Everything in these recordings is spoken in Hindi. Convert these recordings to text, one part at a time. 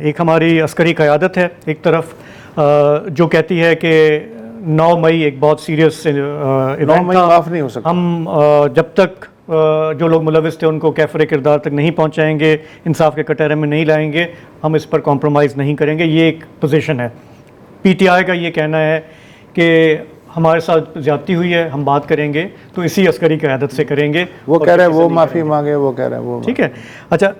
एक हमारी अस्करी क़यादत है एक तरफ, जो कहती है कि 9 मई एक बहुत सीरियस इवेंट था, माफ़ नहीं हो सकता। हम जब तक जो लोग मुलविस थे उनको कैफ़रे किरदार तक नहीं पहुंचाएंगे, इंसाफ के कटहरे में नहीं लाएंगे, हम इस पर कॉम्प्रोमाइज़ नहीं करेंगे। ये एक पोजीशन है। पीटीआई का ये कहना है कि हमारे साथ ज़्यादती हुई है, हम बात करेंगे तो इसी अस्करी क़यादत से करेंगे। वो कह रहे हैं वो माफ़ी मांगे, वो कह रहे हैं वो, ठीक है। अच्छा,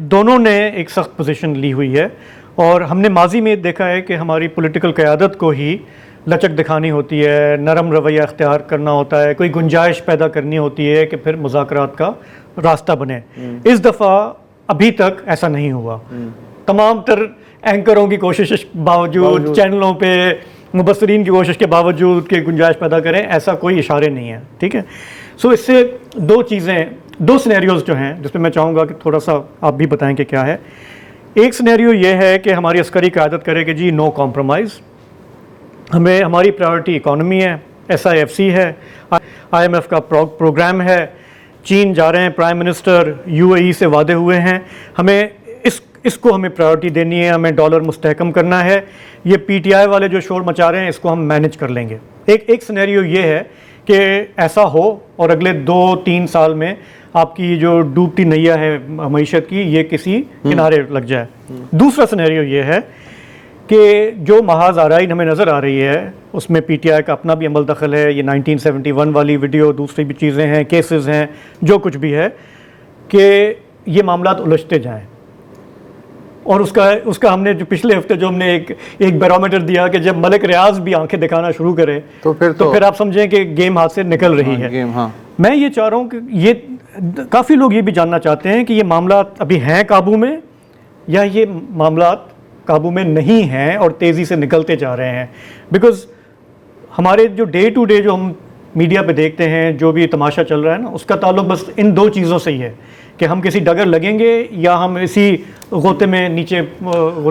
दोनों ने एक सख्त पोजीशन ली हुई है और हमने माजी में देखा है कि हमारी पॉलिटिकल क़यादत को ही लचक दिखानी होती है, नरम रवैया अख्तियार करना होता है, कोई गुंजाइश पैदा करनी होती है कि फिर मुज़ाकरात का रास्ता बने। इस दफ़ा अभी तक ऐसा नहीं हुआ। तमाम तर एंकरों की कोशिश के बावजूद, चैनलों पे मुबस्सरीन की कोशिश के बावजूद कि गुंजाइश पैदा करें, ऐसा कोई इशारे नहीं है। ठीक है। सो इससे दो सिनेरियोज़ जो हैं जिस पर मैं चाहूँगा कि थोड़ा सा आप भी बताएं कि क्या है। एक सिनेरियो ये है कि हमारी अस्करी क़यादत करे कि जी नो कॉम्प्रोमाइज़, हमें हमारी प्रायोरिटी इकॉनमी है, SIFC है, IMF का प्रोग्राम है, चीन जा रहे हैं प्राइम मिनिस्टर, UAE से वादे हुए हैं, हमें इसको हमें प्रायोरिटी देनी है, हमें डॉलर मुस्तहकम करना है। ये PTI वाले जो शोर मचा रहे हैं इसको हम मैनेज कर लेंगे। एक सिनेरियो ये है कि ऐसा हो और अगले 2-3 साल में आपकी जो डूबती नैया है मईशत की, ये किसी किनारे लग जाए। दूसरा सिनेरियो ये है कि जो महाज आराइन हमें नज़र आ रही है उसमें PTI का अपना भी अमल दखल है, ये 1971 वाली वीडियो, दूसरी भी चीज़ें हैं, केसेस हैं, जो कुछ भी है, कि ये मामलात उलझते जाएं। और उसका हमने जो पिछले हफ्ते जो हमने एक बैरोमीटर दिया कि जब मलिक रियाज भी आंखें दिखाना शुरू करे तो फिर आप समझें कि गेम हाथ से निकल रही है। मैं ये चाह रहा हूँ कि ये काफ़ी लोग ये भी जानना चाहते हैं कि ये मामलात अभी हैं काबू में या ये मामलात काबू में नहीं हैं और तेज़ी से निकलते जा रहे हैं। बिकॉज़ हमारे जो डे टू डे जो हम मीडिया पे देखते हैं, जो भी तमाशा चल रहा है ना, उसका ताल्लुक बस इन 2 चीज़ों से ही है कि हम किसी डगर लगेंगे या हम इसी गोते में नीचे गोते